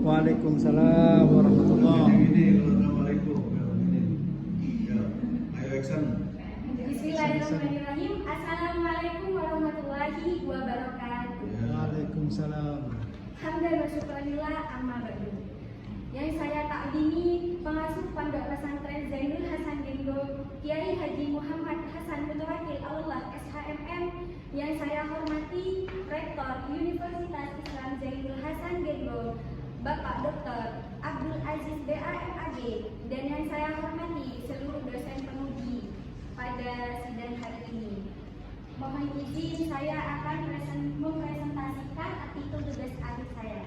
Waalaikumsalam warahmatullahi wabarakatuh. Assalamualaikum. Ya, ayo action. Bismillahirrahmanirrahim. Assalamualaikum warahmatullahi wabarakatuh. Waalaikumsalam. Hamdan wa syukranillah amma ba'du. Yang saya takdimi pengasuh Pondok Pesantren Zainul Hasan Genggo Kiai Haji Muhammad Hasan Mutawakil Allah SHMM. Yang saya hormati Rektor Universitas Islam Zainul Hasan Genggo Bapak Dr. Abdul Aziz BAMAG, dan yang saya hormati seluruh dosen penguji pada sidang hari ini. Mohon izin saya akan mempresentasikan artikel tugas akhir saya.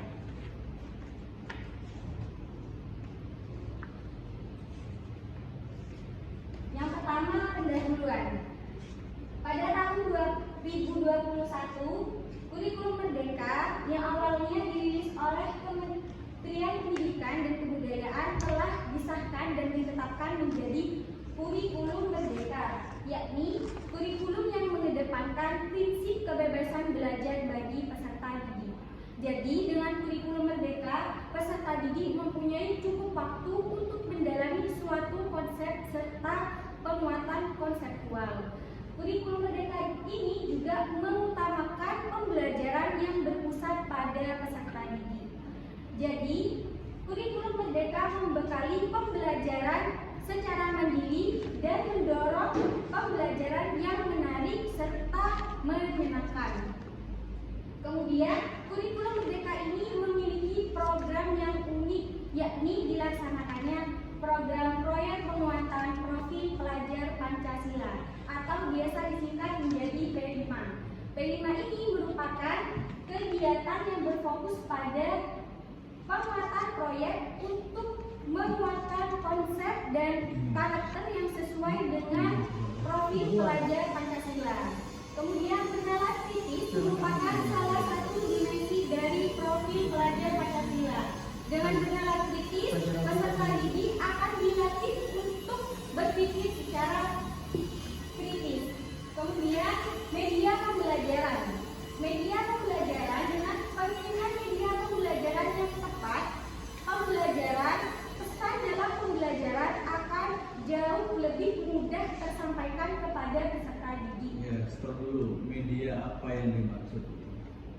Yang pertama, pendahuluan. Pada tahun 2021, kurikulum Merdeka yang awalnya dirilis oleh Kementerian Pendidikan dan Kebudayaan telah disahkan dan ditetapkan menjadi kurikulum Merdeka, yakni kurikulum yang mengedepankan prinsip kebebasan belajar bagi peserta didik. Jadi dengan kurikulum Merdeka, peserta didik mempunyai cukup waktu untuk mendalami suatu konsep serta penguatan konseptual. Kurikulum Merdeka ini juga mengutamakan pembelajaran yang berpusat pada peserta didik. Jadi, kurikulum Merdeka membekali pembelajaran secara mandiri dan mendorong pembelajaran yang menarik serta menyenangkan. Kemudian, kurikulum Merdeka ini memiliki program yang unik, yakni dilaksanakannya program proyek penguatan profil pelajar Pancasila atau biasa disingkat menjadi P5. P5 ini merupakan kegiatan yang berfokus pada penguatan proyek untuk menguatkan konsep dan karakter yang sesuai dengan profil pelajar Pancasila. Kemudian pengenalan kritis merupakan salah satu dimensi dari profil pelajar Pancasila. Dengan pengenalan kritis, peserta didik akan dilatih untuk berpikir secara kritis. Kemudian media pembelajaran. Media pembelajaran dengan pemilihan media pembelajaran yang tepat, pembelajaran pesan dalam pembelajaran akan jauh lebih mudah tersampaikan kepada peserta didik. Ya, stop dulu. Media apa yang dimaksud?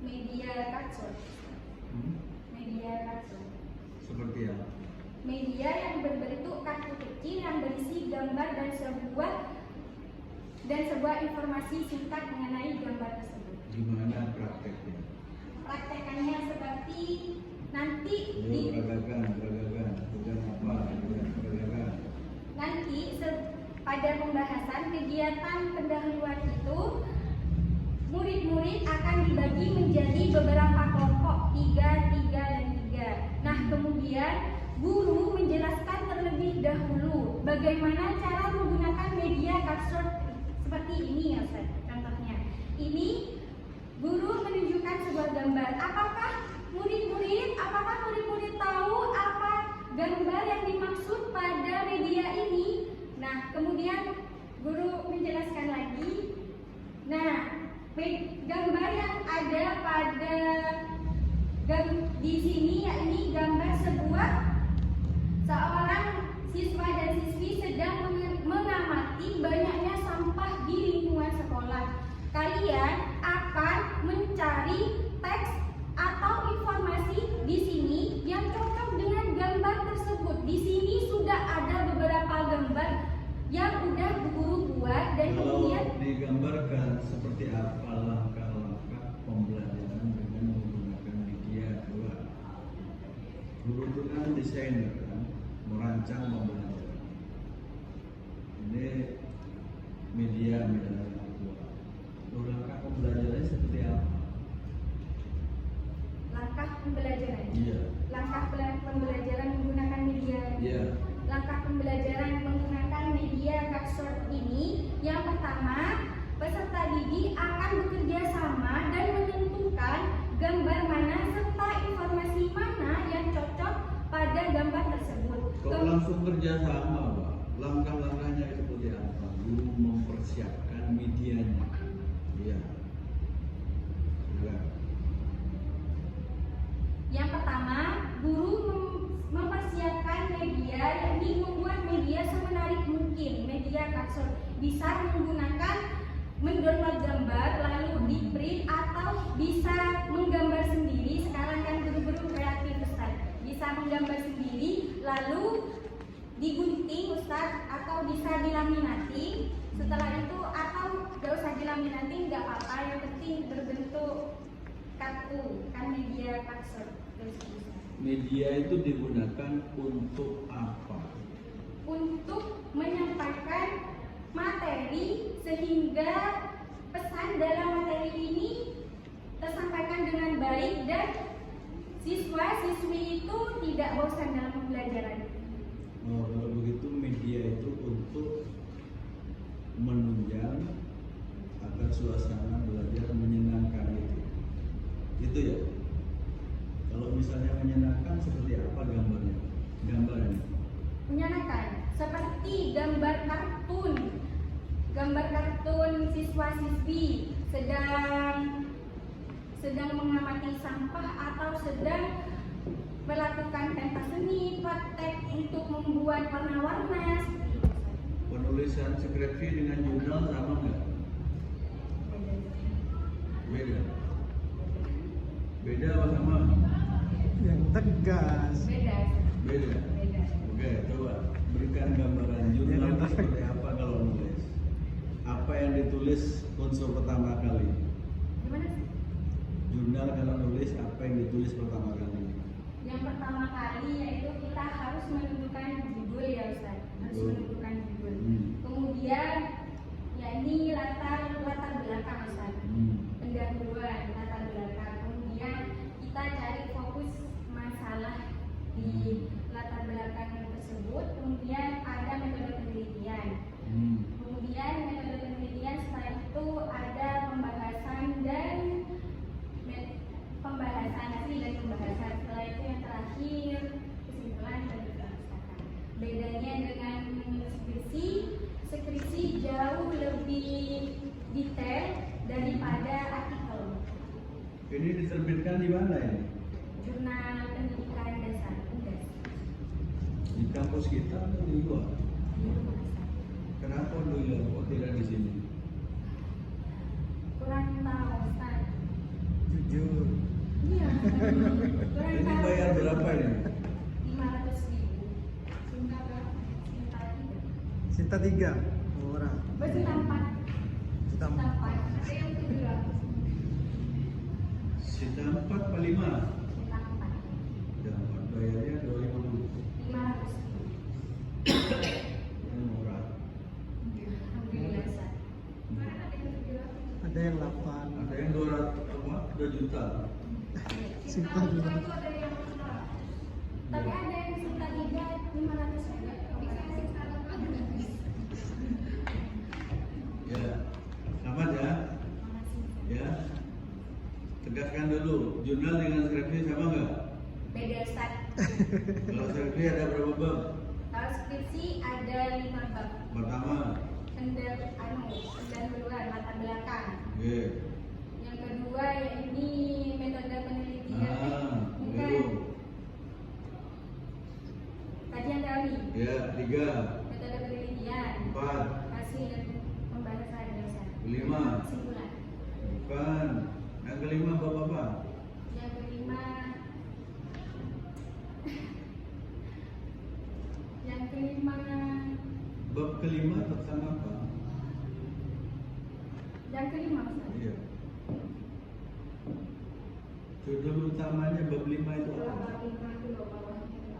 Media katsur. Media katsur. Seperti apa? Media yang berbentuk kartu kecil yang berisi gambar dan sebuah informasi singkat mengenai gambar tersebut. Gimana prakteknya? Praktekannya seperti nanti Beragakan, bukan apa? Beragakan. Nanti pada pembahasan kegiatan pendahuluan itu, murid-murid akan dibagi menjadi beberapa kelompok, 3, 3, dan 3. Nah, kemudian guru menjelaskan terlebih dahulu bagaimana cara menggunakan media kapsul seperti ini ya, Ustaz. Contohnya, ini guru menunjukkan sebuah gambar. Apakah murid-murid tahu apa gambar yang dimaksud pada media ini? Nah, kemudian guru menjelaskan lagi. Nah, gambar yang ada pada di sini yakni gambar seorang siswa dan siswi sedang mengamati banyaknya sampah di lingkungan sekolah. Kalian akan mencari teks atau informasi di sini yang cocok dengan gambar tersebut. Di sini sudah ada beberapa gambar yang udah guru buat dan kemudian digambarkan seperti apa langkah-langkah pembelajaran dengan menggunakan media dua. Guru itu kan desainer kan, merancang pembelajaran. Ini media dua. Langkah pembelajarannya seperti apa? langkah pembelajaran. Iya. Langkah pembelajaran menggunakan media. Iya. Langkah pembelajaran menggunakan media kapsul ini, yang pertama, peserta didik akan bekerja sama dan menentukan gambar mana serta informasi mana yang cocok pada gambar tersebut. Kalau langsung kerja sama, Pak, langkah-langkahnya seperti apa? Guru mempersiapkan medianya. Iya. Ya. Yang pertama, guru Paxor. Bisa menggunakan mendownload gambar lalu di print atau bisa menggambar sendiri. Sekarang kan guru-guru kreatif Ustaz. Bisa menggambar sendiri lalu digunting Ustaz atau bisa dilaminati. Setelah itu atau gak usah dilaminati nggak apa-apa, yang penting berbentuk kartu kan media Paxor. Media itu digunakan untuk apa? Untuk menyampaikan materi sehingga pesan dalam materi ini tersampaikan dengan baik dan siswa-siswi itu tidak bosan dalam pembelajaran. Oh, kalau begitu media itu untuk menunjang agar suasana belajar menyenangkan itu ya. Kalau misalnya menyenangkan seperti apa gambarnya? Gambarnya Menyenangkan seperti gambar kartun siswa-siswi sedang mengamati sampah atau sedang melakukan pentas seni, praktek untuk membuat warna-warna. penulisan skripsi dengan jurnal sama nggak? Beda. Beda apa sama? Yang tegas. Beda. Beda. Beda. Oke, coba berikan gambaran jurnal itu seperti apa kalau nulis? Apa yang ditulis unsur pertama kali? Gimana sih? Jurnal kalau nulis apa yang ditulis pertama kali? Yang pertama kali yaitu kita harus menentukan judul ya Ustaz. Harus Betul. menentukan judul. Hmm. Kemudian ya ini latar belakang Ustaz. Pendahuluan latar belakang. Kemudian kita cari fokus masalah di latar belakang tersebut. Kemudian ada metode penelitian. Kemudian metode penelitian setelah itu ada pembahasan hasil dan pembahasan. Setelah itu yang terakhir kesimpulan dan pembahasan. Bedanya dengan skripsi jauh lebih detail daripada artikel. Ini diterbitkan di mana ini? Jurnal Pendidikan Dasar UNDAS. Di kampus kita atau di luar? Di rumah Ustaz. Kenapa di luar? Kok tidak di sini? Kurang tahu Ustaz. Jujur. Iya. Kurang Ini tahu. bayar berapa ini? 500.000. Cinta berapa? Cinta 3. Sinta 3 orang. Cinta 4. Sinta Cinta 4. Ada yang 700. Sita 4 apa 5? Cinta 4. Dan 4 bayarnya 250. 500.000. Ini murah. Alhamdulillah Ustaz. Mana ada yang 700? ada yang 8. Ada yang 200 apa? 2 juta. Sinta juga. Itu ada yang tapi ada yang Cinta 3 500 juga. Ya, selamat ya. Ya. Tegaskan dulu, jurnal dengan skripsi sama nggak? Beda Ustaz. Kalau skripsi ada berapa bab? Kalau skripsi ada 5 bab. Pertama, pendahuluan latar belakang. oke. Yang kedua ya ini metode penelitian. Bukan. Baru. Kajian teori. Ya, 3, Metode penelitian. 4, Hasil dan pembahasan dasar. 5. Kesimpulan. Bukan. Yang kelima bab apa? Yang kelima. Yang kelima. Bab kelima tentang apa? Yang kelima Ustaz. Iya. Judul utamanya bab 5 itu Setelah apa? bab 5 dulu bawahnya.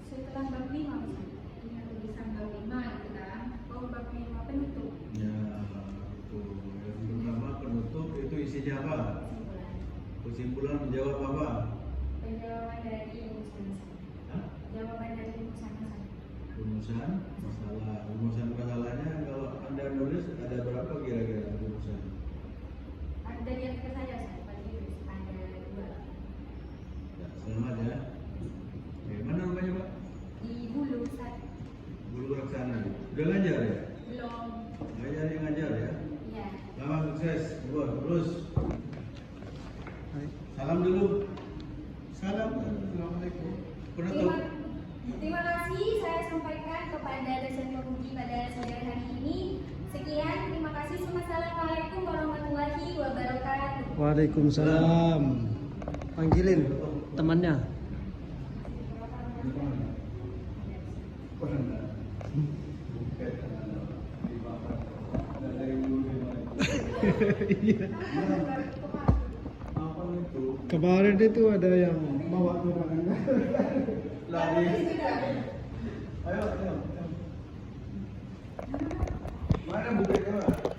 Setelah bab 5 Ustaz. Ini tulisan bab 5 gitu kan. Oh bab 5 penutup. Ya, itu. Yang pertama penutup itu isinya apa? Kesimpulan. Kesimpulan menjawab apa? Penjawaban dari rumusan. Hah? Jawaban dari rumusan. Rumusan masalah. Rumusan masalahnya kalau Anda nulis ada berapa kira-kira rumusan? Ada dari yang ke saya Ustaz. Pagi ada 2. Ya, selamat ya. Oke, mana rumahnya Pak? Di Hulu Ustaz. Guru Raksana. Udah ngajar ya? Belum. Ngajar yang ngajar ya? Iya. Selamat sukses. Terus. Baik. Salam dulu. Salam. Assalamualaikum. Penutup. Terima kasih saya sampaikan kepada dosen penguji pada sore hari ini. Waalaikumsalam. Panggilin temannya. Iya. Apa itu? Kemarin itu ada yang bawa tunangan. Lari. Ayo. Mana bukitnya?